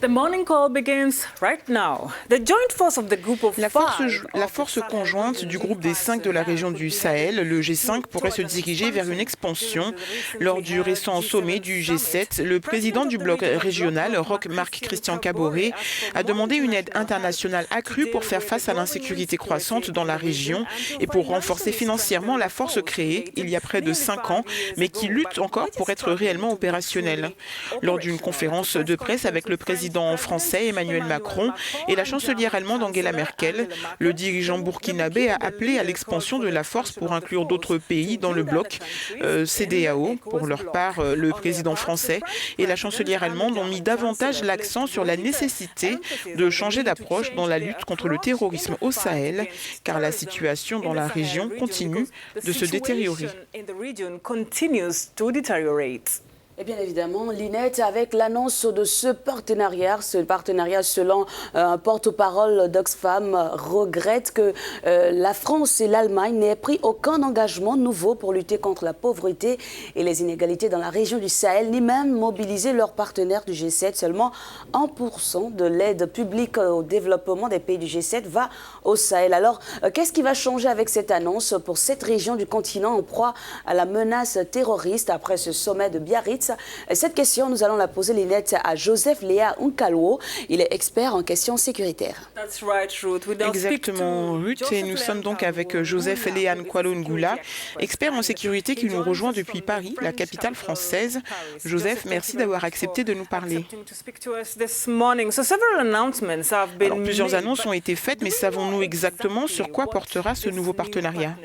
The morning call begins right now. The joint force of the group of La force conjointe du groupe des 5 de la région du Sahel, le G5, pourrait se diriger vers une expansion. Lors du récent sommet du G7, le président du bloc régional, Roch Marc Christian Kaboré, a demandé une aide internationale accrue pour faire face à l'insécurité croissante dans la région et pour renforcer financièrement la force créée il y a près de 5 ans, mais qui lutte encore pour être réellement opérationnelle. Lors d'une conférence de presse avec le président français Emmanuel Macron et la chancelière allemande Angela Merkel, le dirigeant burkinabé a appelé à l'expansion de la force pour inclure d'autres pays dans le bloc CEDEAO. Pour leur part, le président français et la chancelière allemande ont mis davantage l'accent sur la nécessité de changer d'approche dans la lutte contre le terrorisme au Sahel, car la situation dans la région continue de se détériorer. Et bien évidemment, Linette, avec l'annonce de ce partenariat selon un porte-parole d'Oxfam, regrette que la France et l'Allemagne n'aient pris aucun engagement nouveau pour lutter contre la pauvreté et les inégalités dans la région du Sahel, ni même mobiliser leurs partenaires du G7. Seulement 1% de l'aide publique au développement des pays du G7 va au Sahel. Alors, qu'est-ce qui va changer avec cette annonce pour cette région du continent en proie à la menace terroriste après ce sommet de Biarritz? Cette question, nous allons la poser, Linette, à Joseph Léa Unkalwo. Il est expert en questions sécuritaires. Exactement, Ruth. Et nous sommes donc avec Joseph Léa Unkalwo Ngula, expert en sécurité qui nous rejoint depuis Paris, la capitale française. Joseph, merci d'avoir accepté de nous parler. Alors, plusieurs annonces ont été faites, mais savons-nous exactement sur quoi portera ce nouveau partenariat?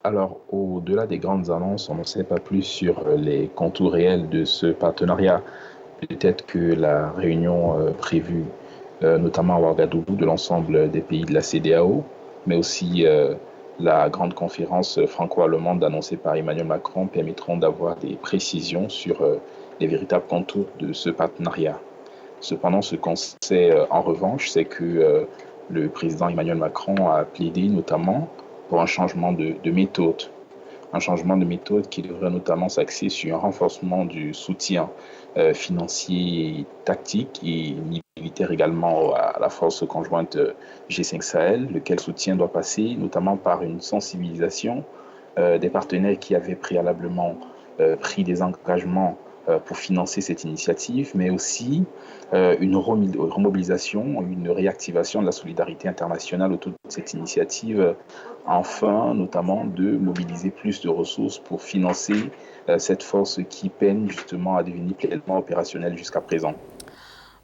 Alors, au-delà des grandes annonces, on ne sait pas plus sur les contours réels de ce partenariat. Peut-être que la réunion prévue, notamment à Ouagadougou, de l'ensemble des pays de la CEDEAO, mais aussi la grande conférence franco-allemande annoncée par Emmanuel Macron permettront d'avoir des précisions sur les véritables contours de ce partenariat. Cependant, ce qu'on sait en revanche, c'est que le président Emmanuel Macron a plaidé notamment pour un changement de méthode. Un changement de méthode qui devrait notamment s'axer sur un renforcement du soutien financier, tactique et militaire également à la force conjointe G5 Sahel, lequel soutien doit passer notamment par une sensibilisation des partenaires qui avaient préalablement pris des engagements pour financer cette initiative, mais aussi une remobilisation, une réactivation de la solidarité internationale autour de cette initiative, enfin notamment de mobiliser plus de ressources pour financer cette force qui peine justement à devenir pleinement opérationnelle jusqu'à présent.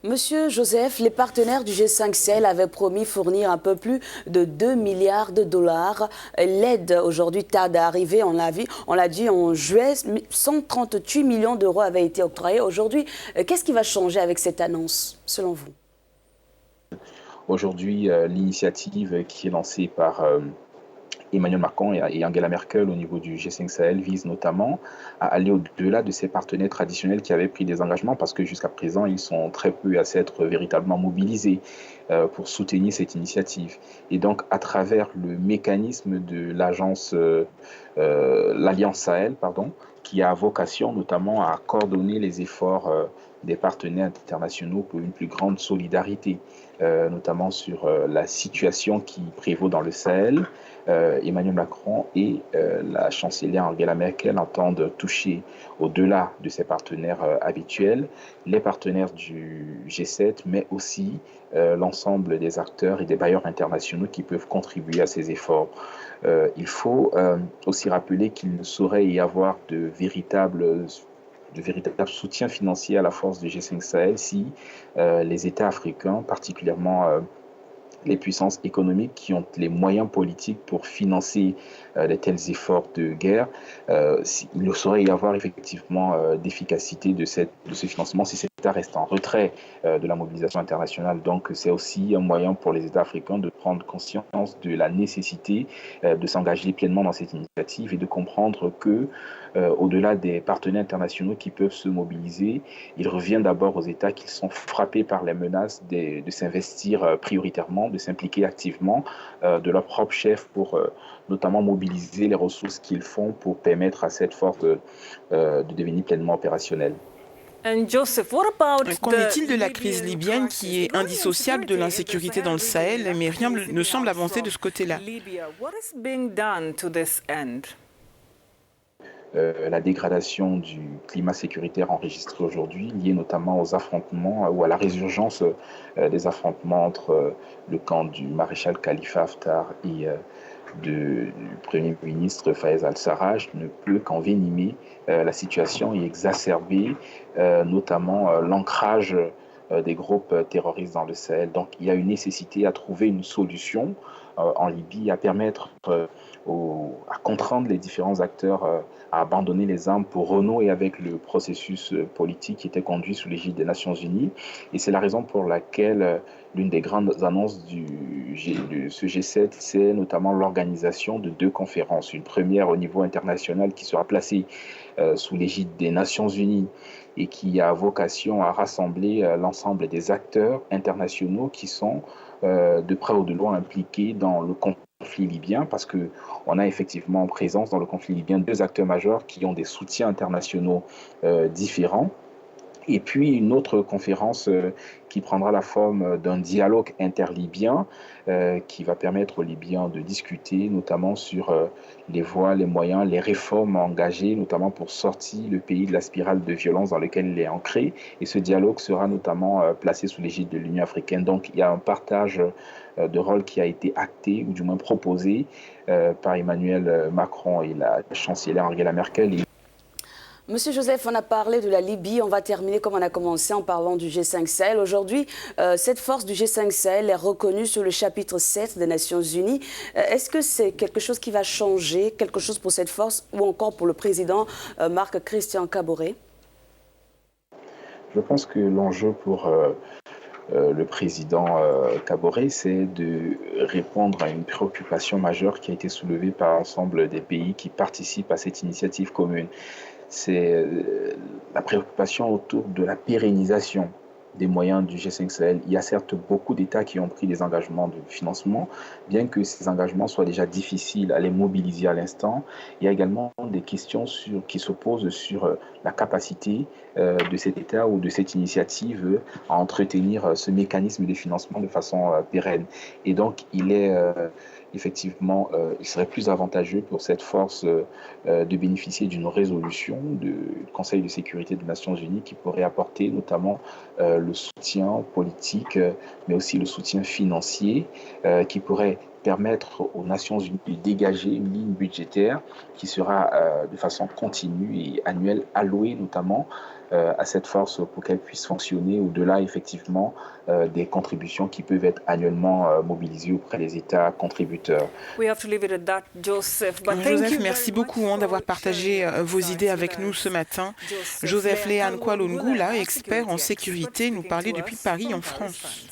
Monsieur Joseph, les partenaires du G5 Sahel avaient promis fournir un peu plus de 2 milliards de dollars. L'aide aujourd'hui tarde à arriver, on l'a dit en juillet, 138 millions d'euros avaient été octroyés. Aujourd'hui, qu'est-ce qui va changer avec cette annonce, selon vous? Aujourd'hui, l'initiative qui est lancée par Emmanuel Macron et Angela Merkel au niveau du G5 Sahel vise notamment à aller au-delà de ces partenaires traditionnels qui avaient pris des engagements parce que jusqu'à présent, ils sont très peu à s'être véritablement mobilisés pour soutenir cette initiative. Et donc, à travers le mécanisme de l'Alliance Sahel, qui a vocation notamment à coordonner les efforts des partenaires internationaux pour une plus grande solidarité, notamment sur la situation qui prévaut dans le Sahel. Emmanuel Macron et la chancelière Angela Merkel entendent toucher au-delà de ses partenaires habituels, les partenaires du G7, mais aussi l'ensemble des acteurs et des bailleurs internationaux qui peuvent contribuer à ces efforts. Il faut aussi rappeler qu'il ne saurait y avoir de véritable soutien financier à la force du G5 Sahel si les États africains, particulièrement les puissances économiques qui ont les moyens politiques pour financer de tels efforts de guerre, il ne saurait y avoir effectivement d'efficacité de ce financement si ces États restent en retrait de la mobilisation internationale. Donc c'est aussi un moyen pour les États africains de prendre conscience de la nécessité de s'engager pleinement dans cette initiative et de comprendre que au-delà des partenaires internationaux qui peuvent se mobiliser, il revient d'abord aux États qui sont frappés par les menaces de s'investir prioritairement, de s'impliquer activement de leur propre chef pour notamment mobiliser les ressources qu'ils font pour permettre à cette force de devenir pleinement opérationnelle. And Joseph, what about Qu'en est-il de la crise libyenne qui est indissociable de l'insécurité dans le Sahel, mais rien ne semble avancer de ce côté-là? What is being done to this end? La dégradation du climat sécuritaire enregistré aujourd'hui, liée notamment aux affrontements ou à la résurgence des affrontements entre le camp du maréchal Khalifa Haftar et du Premier ministre Fayez al-Sarraj, ne peut qu'envenimer la situation et exacerber notamment l'ancrage des groupes terroristes dans le Sahel. Donc il y a une nécessité à trouver une solution en Libye, à permettre à contraindre les différents acteurs à abandonner les armes pour renouer avec le processus politique qui était conduit sous l'égide des Nations Unies. Et c'est la raison pour laquelle l'une des grandes annonces de ce G7, c'est notamment l'organisation de 2 conférences. Une première au niveau international qui sera placée sous l'égide des Nations Unies et qui a vocation à rassembler l'ensemble des acteurs internationaux qui sont de près ou de loin impliqués dans le conflit libyen, parce qu'on a effectivement en présence dans le conflit libyen 2 acteurs majeurs qui ont des soutiens internationaux différents. Et puis une autre conférence qui prendra la forme d'un dialogue interlibyen qui va permettre aux Libyens de discuter notamment sur les voies, les moyens, les réformes engagées, notamment pour sortir le pays de la spirale de violence dans laquelle il est ancré. Et ce dialogue sera notamment placé sous l'égide de l'Union africaine. Donc il y a un partage de rôle qui a été acté, ou du moins proposé par Emmanuel Macron et la chancelière Angela Merkel. Monsieur Joseph, on a parlé de la Libye, on va terminer comme on a commencé en parlant du G5 Sahel. Aujourd'hui, cette force du G5 Sahel est reconnue sur le chapitre 7 des Nations Unies. Est-ce que c'est quelque chose qui va changer, quelque chose pour cette force ou encore pour le président Marc Christian Kaboré? Je pense que l'enjeu pour le président Kaboré, c'est de répondre à une préoccupation majeure qui a été soulevée par l'ensemble des pays qui participent à cette initiative commune. C'est la préoccupation autour de la pérennisation des moyens du G5 Sahel. Il y a certes beaucoup d'États qui ont pris des engagements de financement, bien que ces engagements soient déjà difficiles à les mobiliser à l'instant. Il y a également des questions qui se posent sur la capacité de cet État ou de cette initiative à entretenir ce mécanisme de financement de façon pérenne. Et donc, effectivement, il serait plus avantageux pour cette force de bénéficier d'une résolution du Conseil de sécurité des Nations Unies qui pourrait apporter notamment le soutien politique, mais aussi le soutien financier qui pourrait permettre aux Nations Unies de dégager une ligne budgétaire qui sera de façon continue et annuelle allouée notamment à cette force pour qu'elle puisse fonctionner au-delà effectivement des contributions qui peuvent être annuellement mobilisées auprès des États contributeurs. Joseph, merci beaucoup d'avoir partagé vos idées avec nous ce matin. Joseph Léane Kwalungula, expert en sécurité, nous parlait depuis Paris en France.